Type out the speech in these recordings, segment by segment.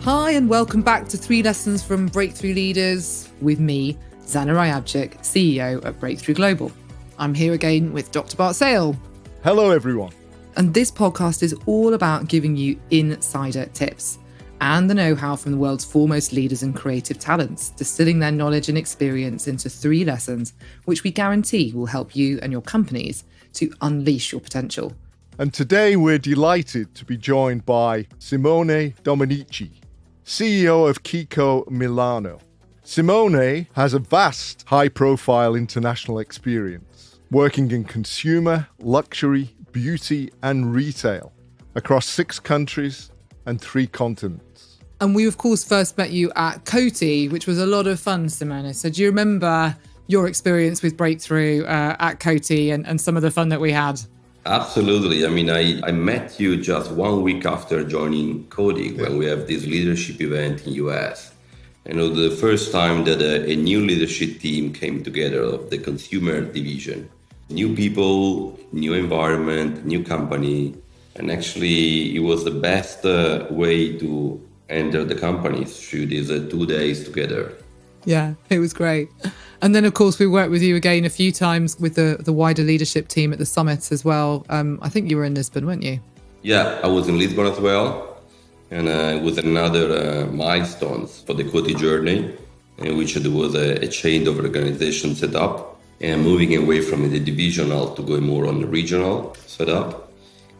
Hi, and welcome back to 3 Lessons from Breakthrough Leaders with me, Zana Ryabczyk, CEO at Breakthrough Global. I'm here again with Dr. Bart Sale. Hello, everyone. And this podcast is all about giving you insider tips and the know-how from the world's foremost leaders and creative talents, distilling their knowledge and experience into 3 lessons, which we guarantee will help you and your companies to unleash your potential. And today we're delighted to be joined by Simone Dominici, CEO of Kiko Milano. Simone has a vast, high-profile international experience, working in consumer, luxury, beauty and retail across 6 countries and 3 continents. And we, of course, first met you at Coty, which was a lot of fun, Simone. So do you remember your experience with Breakthrough at Coty and some of the fun that we had? Absolutely. I mean, I met you just 1 week after joining Coty when we have this leadership event in US. And it was the first time that a new leadership team came together of the consumer division. New people, new environment, new company. And actually, it was the best way to enter the company through these 2 days together. Yeah, it was great. And then, of course, we worked with you again a few times with the wider leadership team at the summit as well. I think you were in Lisbon, weren't you? Yeah, I was in Lisbon as well. And it was another milestone for the Coty journey, in which there was a chain of organization set up and moving away from the divisional to go more on the regional setup.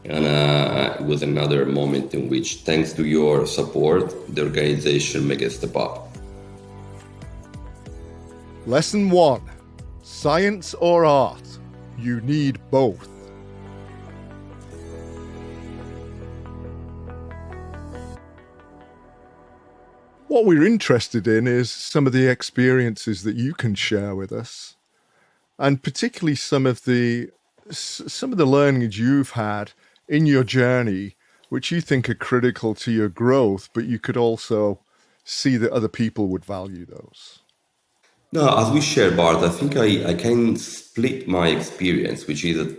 And it was another moment in which, thanks to your support, the organization made a step up. Lesson 1. Science or art? You need both. What we're interested in is some of the experiences that you can share with us, and particularly some of the learnings you've had in your journey, which you think are critical to your growth, but you could also see that other people would value those. No, as we share, Bart, I think I can split my experience, which is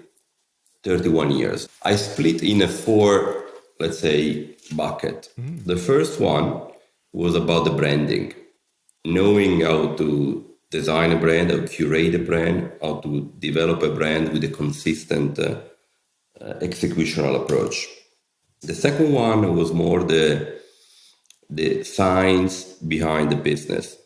31 years. I split in 4, let's say, bucket. The first one was about the branding, knowing how to design a brand, how to curate a brand, how to develop a brand with a consistent executional approach. The second one was more the science behind the business.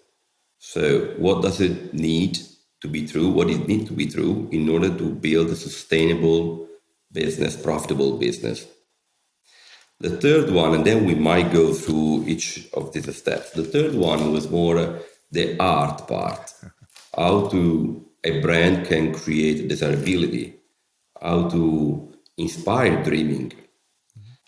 So what does it need to be true? What it needs to be true in order to build a sustainable business, profitable business? The third one, and then we might go through each of these steps. The third one was more the art part, how a brand can create desirability, how to inspire dreaming.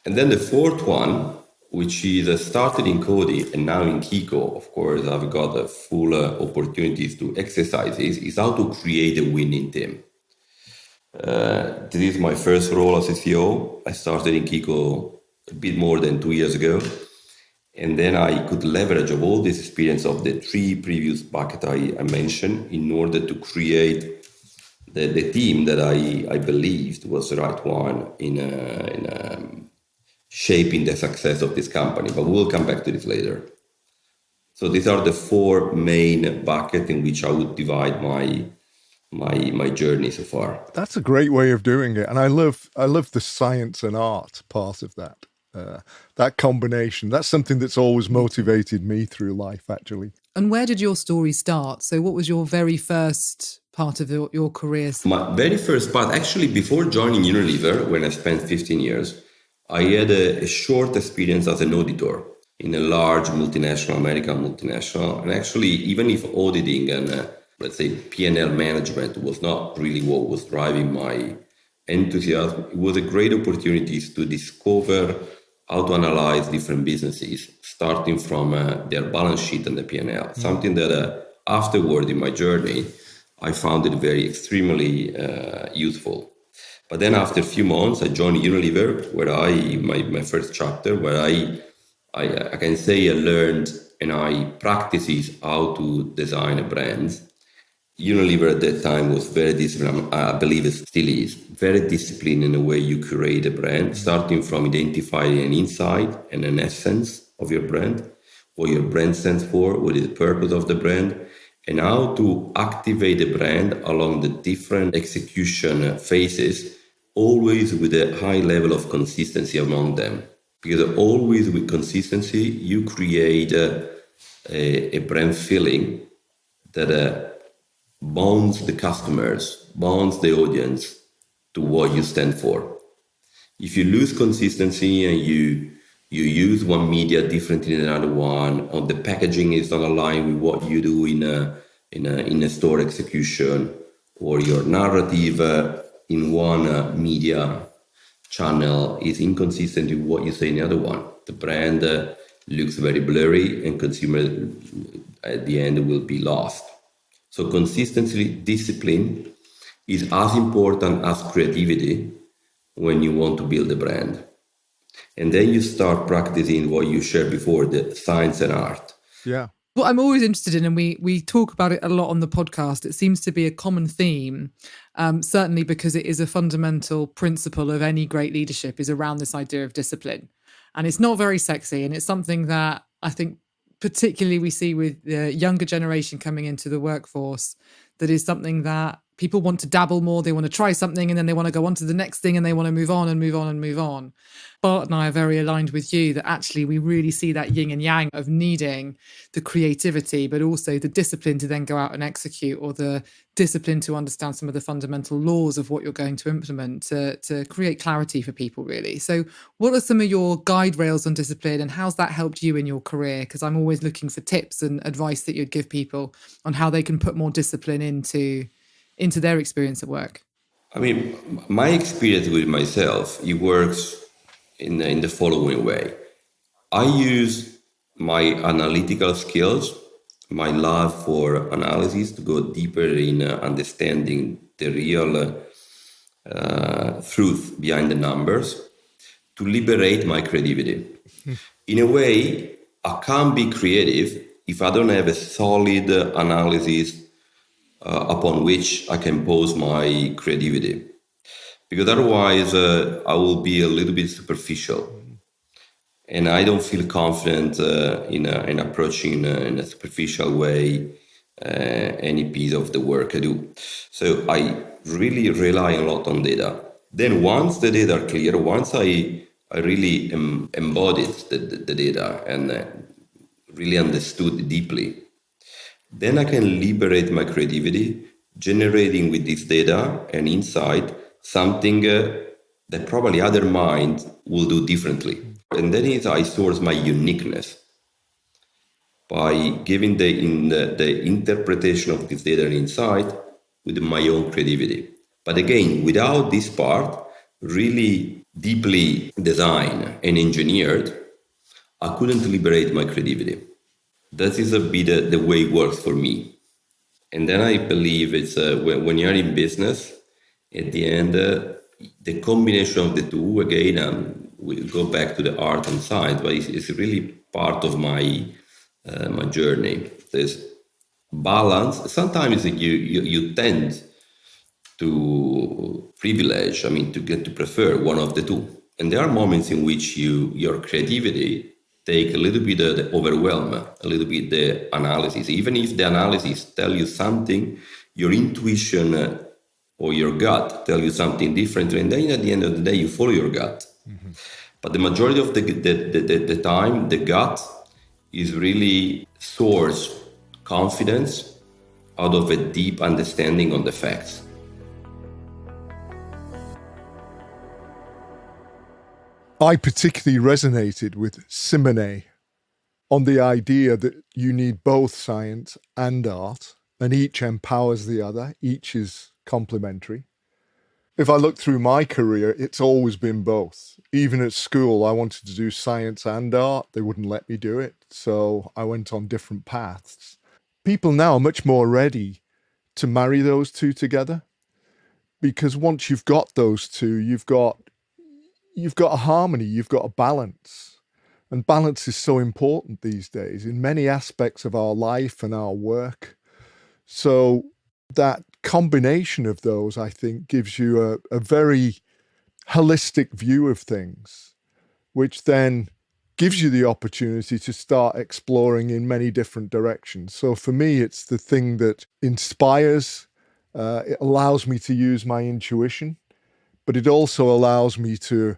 And then the fourth one, which is started in Coty and now in Kiko, of course, I've got full opportunities to exercise this, is how to create a winning team. This is my first role as a CEO. I started in Kiko a bit more than 2 years ago. And then I could leverage of all this experience of the 3 previous buckets I mentioned in order to create the team that I believed was the right one in shaping the success of this company. But we'll come back to this later. So these are the 4 main buckets in which I would divide my journey so far. That's a great way of doing it. And I love the science and art part of that. That combination, that's something that's always motivated me through life, actually. And where did your story start? So what was your very first part of your career? My very first part, actually, before joining Unilever, when I spent 15 years, I had a short experience as an auditor in a large multinational, American multinational. And actually, even if auditing and, let's say, P&L management was not really what was driving my enthusiasm, it was a great opportunity to discover how to analyze different businesses, starting from their balance sheet and the P&L. Something that afterward in my journey, I found it very extremely useful. But then after a few months, I joined Unilever, where my first chapter, where I can say I learned and I practiced how to design a brand. Unilever at that time was very disciplined. I believe it still is very disciplined in the way you create a brand, starting from identifying an insight and an essence, of your brand, what your brand stands for, what is the purpose of the brand, and how to activate the brand along the different execution phases, always with a high level of consistency among them. Because always with consistency, you create a brand feeling that bonds the customers, bonds the audience to what you stand for. If you lose consistency and you use one media differently than another one, or the packaging is not aligned with what you do in a store execution, or your narrative in one media channel is inconsistent with what you say in the other one, the brand looks very blurry, and consumer at the end will be lost. So consistency, discipline is as important as creativity when you want to build a brand. And then you start practicing what you shared before, the science and art. Yeah. What I'm always interested in, and we talk about it a lot on the podcast, it seems to be a common theme, certainly because it is a fundamental principle of any great leadership, is around this idea of discipline. And it's not very sexy, and it's something that I think particularly we see with the younger generation coming into the workforce, that is something that people want to dabble more, they want to try something, and then they want to go on to the next thing, and they want to move on and move on and move on. Bart and I are very aligned with you that actually we really see that yin and yang of needing the creativity, but also the discipline to then go out and execute, or the discipline to understand some of the fundamental laws of what you're going to implement to create clarity for people, really. So what are some of your guide rails on discipline, and how's that helped you in your career? Because I'm always looking for tips and advice that you'd give people on how they can put more discipline into their experience at work. I mean, my experience with myself, it works in the following way. I use my analytical skills, my love for analysis, to go deeper in understanding the real truth behind the numbers, to liberate my creativity. In a way, I can't be creative if I don't have a solid analysis upon which I can pose my creativity. Because otherwise, I will be a little bit superficial. And I don't feel confident in approaching in a superficial way any piece of the work I do. So I really rely a lot on data. Then once the data are clear, once I really embodied the data and really understood deeply, then I can liberate my creativity, generating with this data and insight something that probably other mind will do differently. And then I source my uniqueness by giving the interpretation of this data and insight with my own creativity. But again, without this part, really deeply designed and engineered, I couldn't liberate my creativity. That is a bit the way it works for me. And then I believe it's when you're in business, at the end, the combination of the two, again, we go back to the art and science, but it's really part of my my journey. There's balance. Sometimes you tend to privilege, to prefer one of the two. And there are moments in which your creativity take a little bit of the overwhelm, a little bit the analysis. Even if the analysis tell you something, your intuition or your gut tell you something different, and then at the end of the day, you follow your gut. Mm-hmm. But the majority of the time, the gut is really source confidence out of a deep understanding on the facts. I particularly resonated with Simone on the idea that you need both science and art, and each empowers the other, each is complementary. If I look through my career, it's always been both. Even at school, I wanted to do science and art. They wouldn't let me do it, so I went on different paths. People now are much more ready to marry those two together, because once you've got those two, you've got a harmony, you've got a balance. And balance is so important these days in many aspects of our life and our work. So that combination of those, I think, gives you a very holistic view of things, which then gives you the opportunity to start exploring in many different directions. So for me, it's the thing that inspires. It allows me to use my intuition, but it also allows me to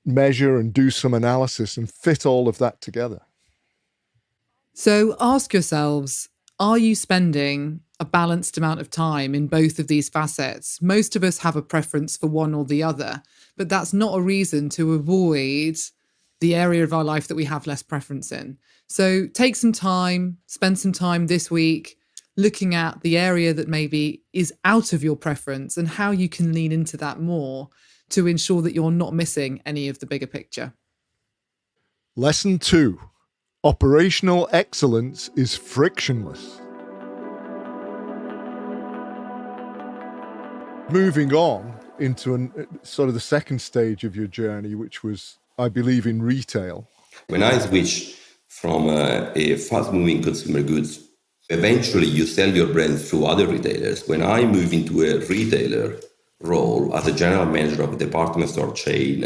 measure and do some analysis and fit all of that together. So ask yourselves, are you spending a balanced amount of time in both of these facets? Most of us have a preference for one or the other, but that's not a reason to avoid the area of our life that we have less preference in. So take some time, spend some time this week looking at the area that maybe is out of your preference and how you can lean into that more to ensure that you're not missing any of the bigger picture. Lesson 2. Operational excellence is frictionless. Moving on into sort of the second stage of your journey, which was, I believe, in retail. When I switched from a fast-moving consumer goods, eventually you sell your brand through other retailers. When I moved into a retailer role as a general manager of a department store chain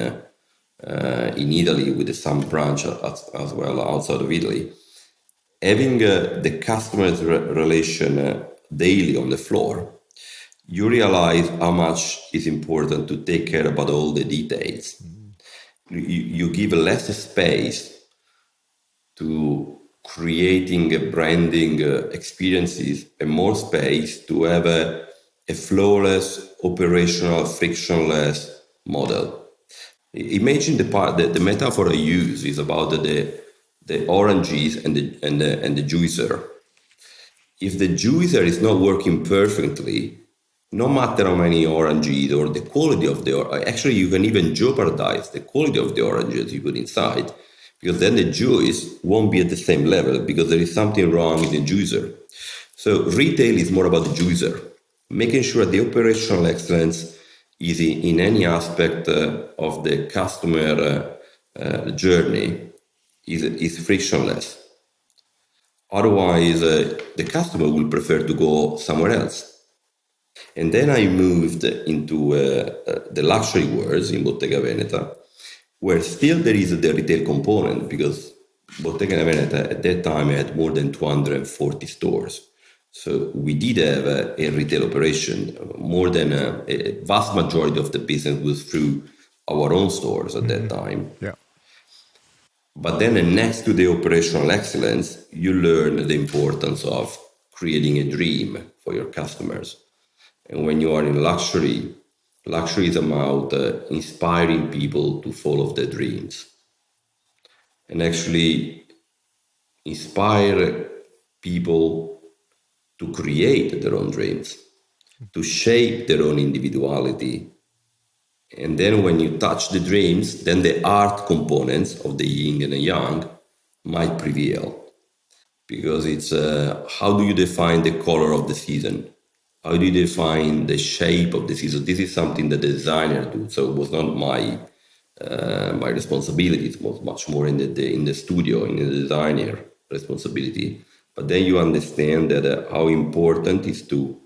in Italy with some branch as well outside of Italy, having the customer's relation daily on the floor, you realize how much is important to take care about all the details. You give less space to creating branding experiences and more space to have a flawless, operational, frictionless model. Imagine the metaphor I use is about the oranges and the juicer. If the juicer is not working perfectly, no matter how many oranges or the quality of actually you can even jeopardize the quality of the oranges you put inside, because then the juice won't be at the same level because there is something wrong in the juicer. So retail is more about the juicer, making sure the operational excellence is in any aspect of the customer journey is frictionless. Otherwise, the customer will prefer to go somewhere else. And then I moved into the luxury world in Bottega Veneta, where still there is the retail component, because Bottega Veneta at that time had more than 240 stores. So we did have a retail operation. More than a vast majority of the business was through our own stores at that time. Yeah. But then next to the operational excellence, you learn the importance of creating a dream for your customers. And when you are in luxury is about inspiring people to follow their dreams and actually inspire people to create their own dreams, to shape their own individuality. And then when you touch the dreams, then the art components of the yin and the yang might prevail. Because it's how do you define the color of the season? How do you define the shape of the season? This is something that the designer do. So it was not my responsibility. It was much more in the studio, in the designer responsibility. But then you understand that how important it is to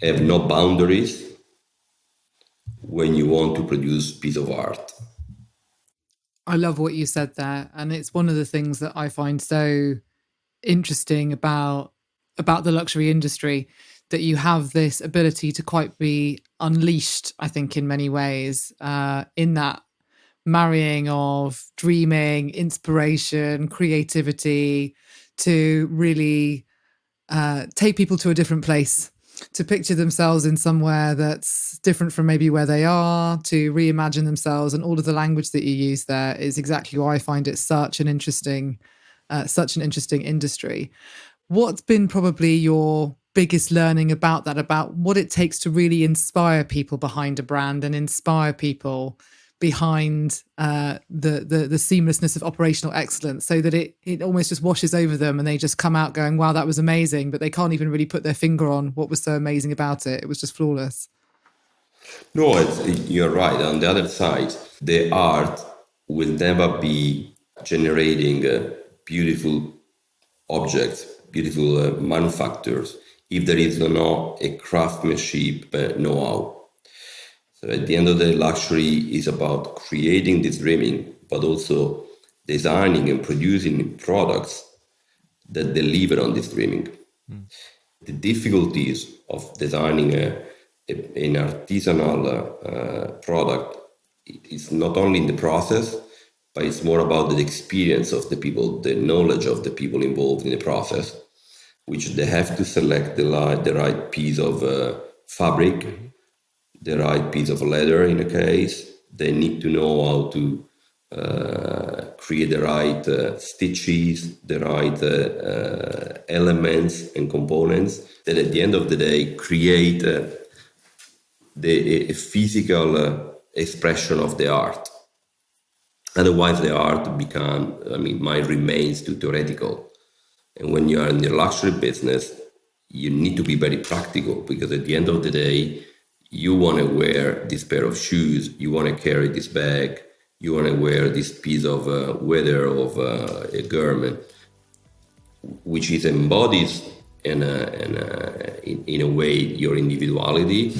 have no boundaries when you want to produce a piece of art. I love what you said there. And it's one of the things that I find so interesting about the luxury industry, that you have this ability to quite be unleashed, I think, in many ways, in that marrying of dreaming, inspiration, creativity, to really take people to a different place, to picture themselves in somewhere that's different from maybe where they are, to reimagine themselves. And all of the language that you use there is exactly why I find it such an interesting industry. What's been probably your biggest learning about that, about what it takes to really inspire people behind a brand and inspire people behind the seamlessness of operational excellence, so that it almost just washes over them and they just come out going, wow, that was amazing, but they can't even really put their finger on what was so amazing about it. It was just flawless. No, you're right. On the other side, the art will never be generating beautiful objects, beautiful manufacturers, if there is not a craftsmanship know-how. So at the end of the day, luxury is about creating this dreaming, but also designing and producing products that deliver on this dreaming. The difficulties of designing an artisanal product is not only in the process, but it's more about the experience of the people, the knowledge of the people involved in the process, which they have to select the right piece of fabric, the right piece of leather in a case. They need to know how to create the right stitches, the right elements and components that at the end of the day create a physical expression of the art. Otherwise, the art might remain too theoretical. And when you are in the luxury business, you need to be very practical, because at the end of the day, you want to wear this pair of shoes, you want to carry this bag, you want to wear this piece of leather of a garment, which is embodies in a way your individuality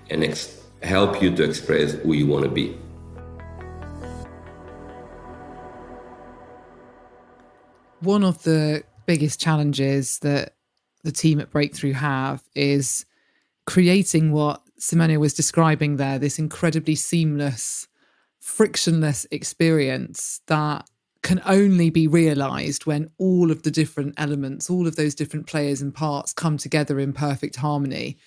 and help you to express who you want to be. One of the biggest challenges that the team at Breakthrough have is creating what Simone was describing there, this incredibly seamless, frictionless experience that can only be realized when all of the different elements, all of those different players and parts come together in perfect harmony.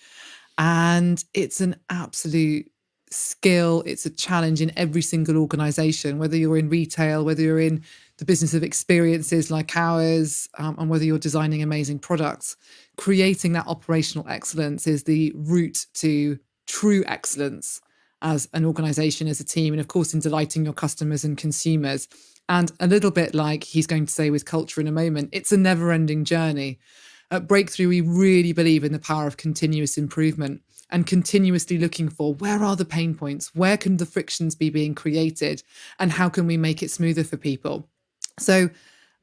And it's an absolute skill. It's a challenge in every single organization, whether you're in retail, whether you're in the business of experiences like ours, and whether you're designing amazing products. Creating that operational excellence is the route to true excellence as an organization, as a team, and of course in delighting your customers and consumers. And a little bit like he's going to say with culture in a moment, it's a never-ending journey. At Breakthrough, we really believe in the power of continuous improvement and continuously looking for where are the pain points, where can the frictions be being created, and how can we make it smoother for people. So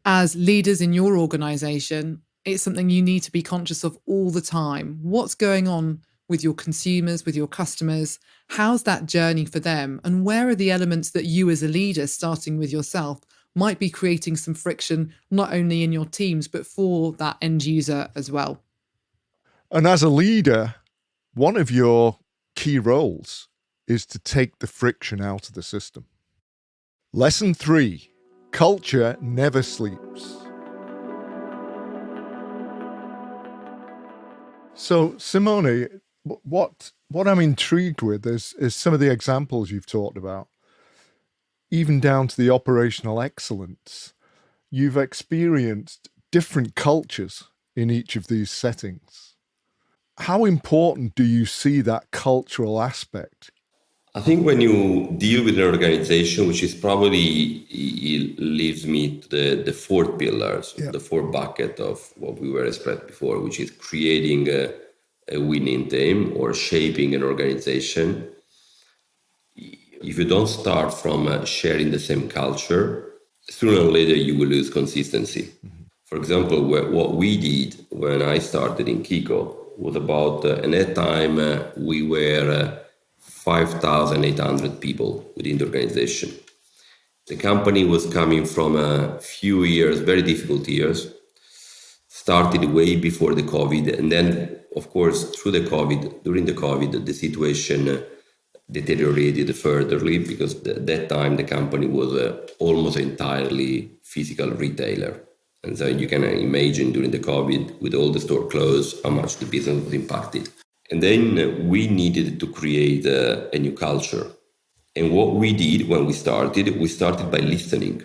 as leaders in your organization, it's something you need to be conscious of all the time. What's going on with your consumers, with your customers? How's that journey for them? And where are the elements that you as a leader, starting with yourself, might be creating some friction, not only in your teams, but for that end user as well? And as a leader, one of your key roles is to take the friction out of the system. Lesson 3, culture never sleeps. So, Simone, what I'm intrigued with is some of the examples you've talked about, even down to the operational excellence. You've experienced different cultures in each of these settings. How important do you see that cultural aspect? I think when you deal with an organization, which is probably, it leads me to the 4 pillars, the 4 bucket of what we were expressed before, which is creating a winning team or shaping an organization. If you don't start from sharing the same culture, sooner or later you will lose consistency. Mm-hmm. For example, what we did when I started in Kiko was about, at that time, we were 5,800 people within the organization. The company was coming from a few years, very difficult years, started way before the COVID. And then, of course, during the COVID, the situation deteriorated furtherly, because at that time the company was almost entirely physical retailer. And so you can imagine during the COVID, with all the store closed, how much the business was impacted. And then we needed to create a new culture. And what we did when we started by listening.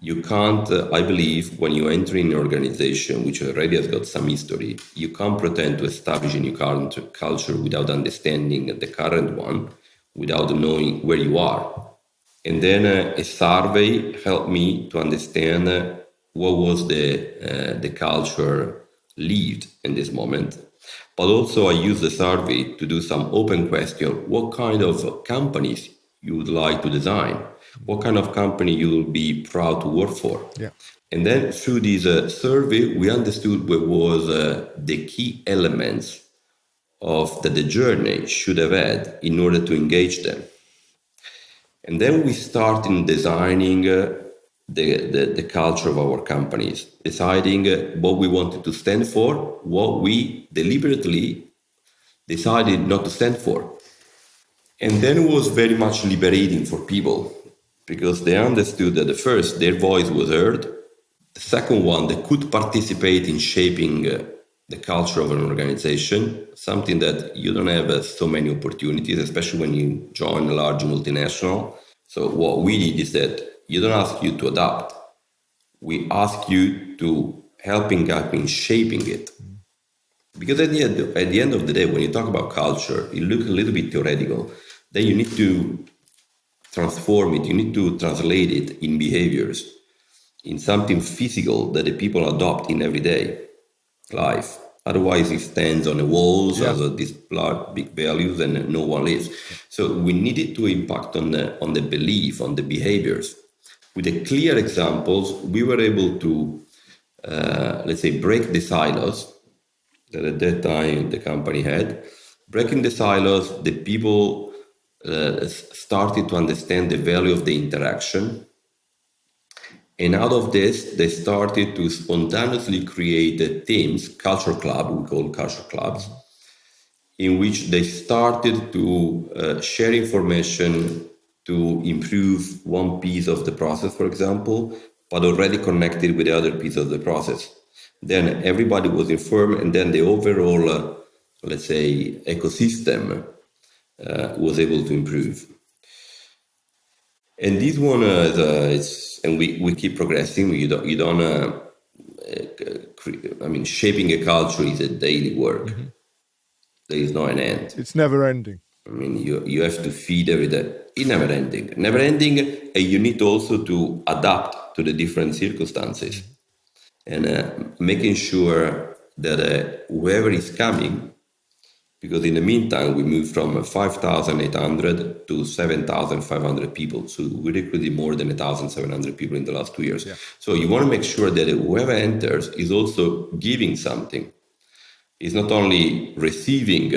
You can't, I believe, when you enter in an organization which already has got some history, you can't pretend to establish a new culture without understanding the current one, without knowing where you are. And then a survey helped me to understand what was the culture lived in this moment. But also I used the survey to do some open question. What kind of companies you would like to design? What kind of company you will be proud to work for? Yeah. And then through this survey, we understood what was the key elements of that the journey should have had in order to engage them. And then we start in designing the culture of our companies, deciding what we wanted to stand for, what we deliberately decided not to stand for. And then it was very much liberating for people because they understood that the first, their voice was heard. The second one, they could participate in shaping the culture of an organization, something that you don't have so many opportunities, especially when you join a large multinational. So what we did is that you don't ask you to adapt. We ask you to helping up in shaping it. Because at the end of the day, when you talk about culture, it looks a little bit theoretical. Then you need to transform it. You need to translate it in behaviors, in something physical that the people adopt in everyday life. Otherwise, it stands on the walls as these big values and no one lives. So we needed to impact on the belief, on the behaviors. With the clear examples, we were able to, let's say, break the silos that at that time the company had. Breaking the silos, the people started to understand the value of the interaction. And out of this, they started to spontaneously create teams, culture club, we call culture clubs, in which they started to share information to improve one piece of the process, for example, but already connected with the other piece of the process. Then everybody was informed, and then the overall, let's say, ecosystem was able to improve. And this one and we keep progressing. Shaping a culture is a daily work. Mm-hmm. There is no an end. It's never ending. I mean, you have to feed every day. It's never ending, and you need also to adapt to the different circumstances, and making sure that whoever is coming. Because in the meantime, we moved from 5,800 to 7,500 people. So we recruited more than 1,700 people in the last 2 years. Yeah. So you want to make sure that whoever enters is also giving something. It's not only receiving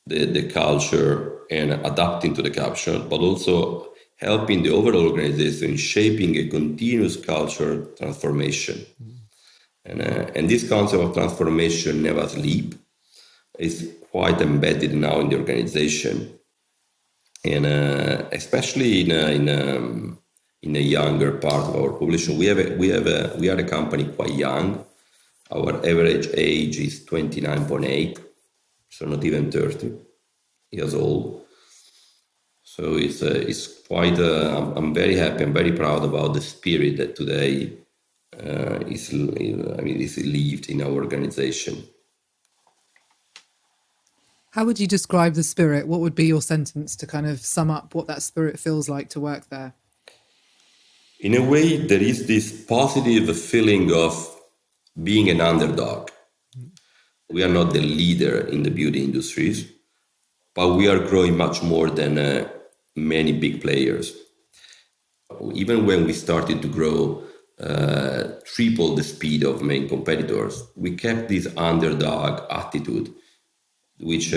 the culture and adapting to the culture, but also helping the overall organization shaping a continuous culture transformation. And this concept of transformation never sleeps. Is quite embedded now in the organization, and especially in a younger part of our population. We are a company quite young. Our average age is 29.8, so not even 30 years old. So it's quite. I'm very happy. I'm very proud about the spirit that today is lived in our organization. How would you describe the spirit? What would be your sentence to kind of sum up what that spirit feels like to work there? In a way, there is this positive feeling of being an underdog. We are not the leader in the beauty industries, but we are growing much more than many big players. Even when we started to grow triple the speed of main competitors, we kept this underdog attitude, which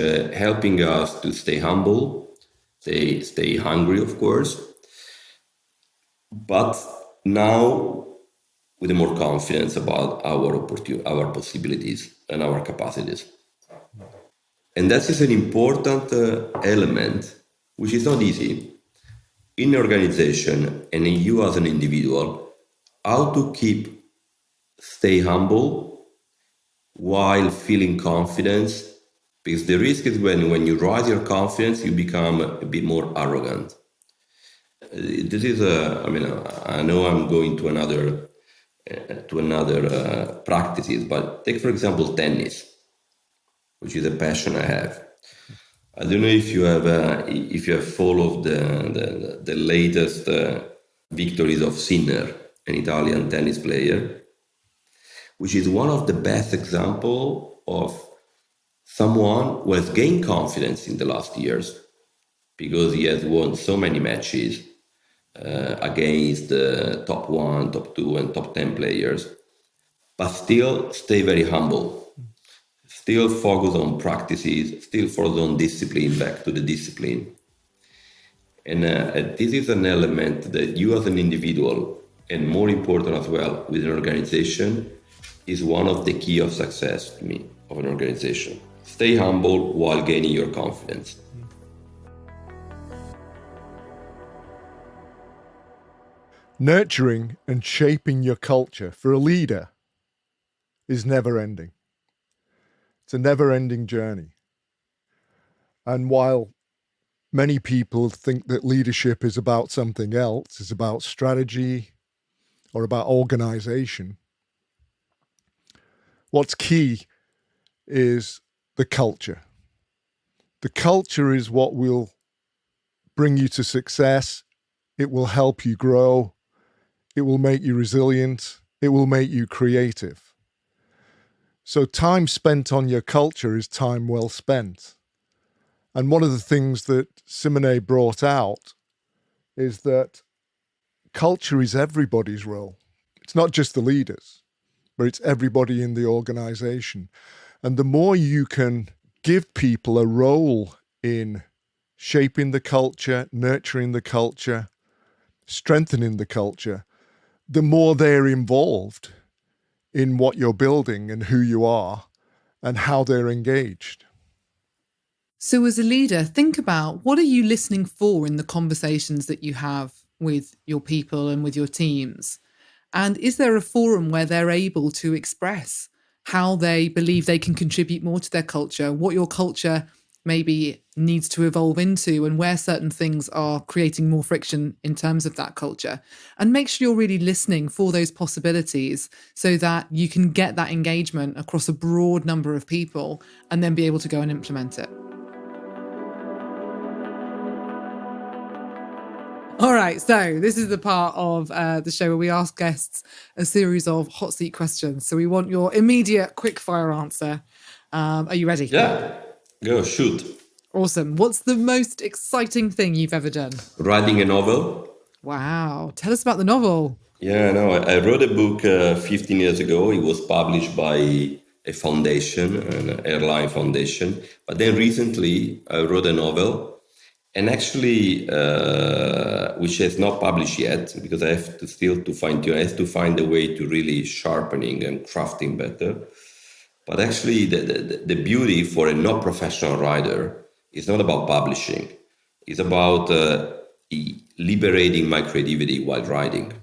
helping us to stay humble, stay hungry, of course, but now with more confidence about our possibilities and our capacities. And that is an important element, which is not easy in the organization and in you as an individual, how to stay humble while feeling confidence. Because the risk is when you rise your confidence, you become a bit more arrogant. This is I know I'm going to another practices, but take for example tennis, which is a passion I have. I don't know if you have followed the latest victories of Sinner, an Italian tennis player, which is one of the best examples of someone who has gained confidence in the last years because he has won so many matches against the top 1, top 2, and top 10 players, but still stay very humble, still focus on practices, still focus on discipline, back to the discipline. And this is an element that you as an individual, and more important as well with an organization, is one of the key of success to me of an organization. Stay humble while gaining your confidence. Nurturing and shaping your culture for a leader is never ending. It's a never ending journey. And while many people think that leadership is about something else, it's about strategy or about organization, what's key is the culture. The culture is what will bring you to success. It will help you grow. It will make you resilient. It will make you creative. So time spent on your culture is time well spent. And one of the things that Simone brought out is that culture is everybody's role. It's not just the leaders, but it's everybody in the organization. And the more you can give people a role in shaping the culture, nurturing the culture, strengthening the culture, the more they're involved in what you're building and who you are and how they're engaged. So as a leader, think about what are you listening for in the conversations that you have with your people and with your teams? And is there a forum where they're able to express how they believe they can contribute more to their culture, what your culture maybe needs to evolve into, and where certain things are creating more friction in terms of that culture? And make sure you're really listening for those possibilities so that you can get that engagement across a broad number of people and then be able to go and implement it. All right, so this is the part of the show where we ask guests a series of hot seat questions. So we want your immediate quick fire answer. Are you ready? Yeah, go shoot. Awesome. What's the most exciting thing you've ever done? Writing a novel. Wow. Tell us about the novel. Yeah, no, I wrote a book 15 years ago. It was published by a foundation, an airline foundation. But then recently I wrote a novel. And actually, which is not published yet, because I have to still to fine-tune. I have to find a way to really sharpening and crafting better. But actually, the beauty for a not professional writer is not about publishing. It's about liberating my creativity while writing.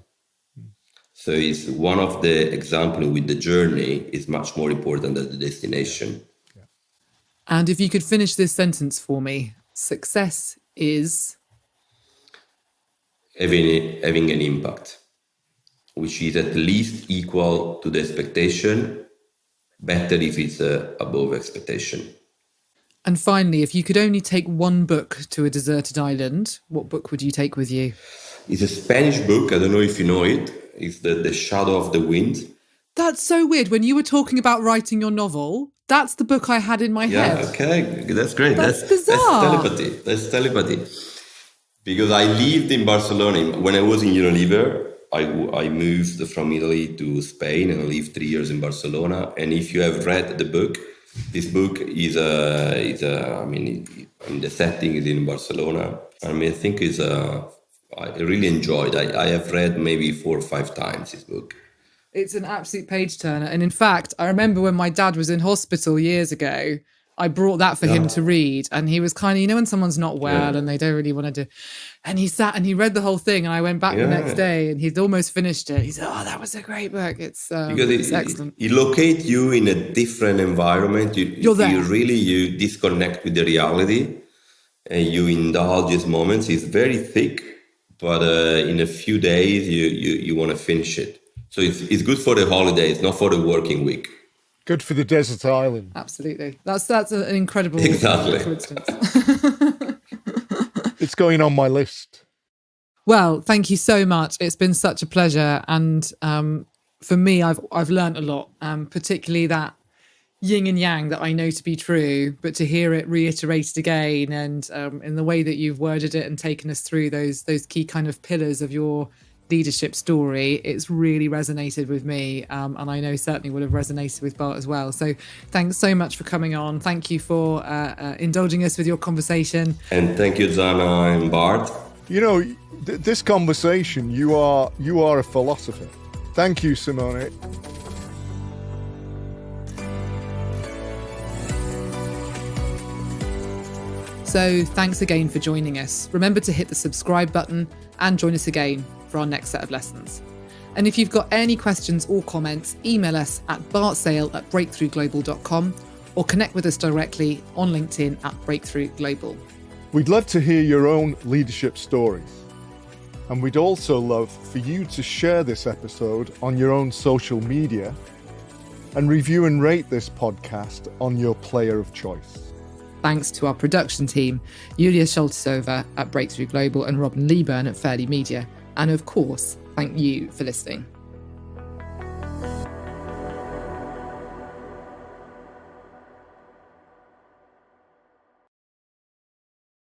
So it's one of the examples with the journey is much more important than the destination. Yeah. And if you could finish this sentence for me. Success is having an impact, which is at least equal to the expectation, better if it's above expectation. And finally, if you could only take one book to a deserted island, what book would you take with you? It's a Spanish book. I don't know if you know it. It's The Shadow of the Wind. That's so weird. When you were talking about writing your novel, that's the book I had in my head. Yeah, okay, that's great. That's bizarre. That's telepathy. Because I lived in Barcelona. When I was in Unilever, I moved from Italy to Spain and I lived 3 years in Barcelona. And if you have read the book, this book is the setting is in Barcelona. I think I really enjoyed. I have read maybe 4 or 5 times this book. It's an absolute page turner. And in fact, I remember when my dad was in hospital years ago, I brought that for him to read. And he was kind of, when someone's not well and they don't really want to do. And he sat and he read the whole thing. And I went back the next day and he'd almost finished it. He said, "Oh, that was a great book. It's excellent." It locates you in a different environment. You're there. You disconnect with the reality and you indulge these moments. It's very thick, but in a few days, you want to finish it. So it's good for the holidays, not for the working week. Good for the desert island. Absolutely. That's an incredible coincidence. It's going on my list. Well, thank you so much. It's been such a pleasure. And for me, I've learned a lot, particularly that yin and yang that I know to be true, but to hear it reiterated again and in the way that you've worded it and taken us through those key kind of pillars of your leadership story, it's really resonated with me, and I know certainly would have resonated with Bart as well. So thanks so much for coming on. Thank you for indulging us with your conversation. And thank you, Zana and Bart. You know, this conversation, you are a philosopher. Thank you, Simone. So thanks again for joining us. Remember to hit the subscribe button and join us again for our next set of lessons. And if you've got any questions or comments, email us at bartsale@breakthroughglobal.com or connect with us directly on LinkedIn at Breakthrough Global. We'd love to hear your own leadership stories. And we'd also love for you to share this episode on your own social media and review and rate this podcast on your player of choice. Thanks to our production team, Yulia Sholtisova at Breakthrough Global and Robin Leeburn at Fairly Media. And of course, thank you for listening.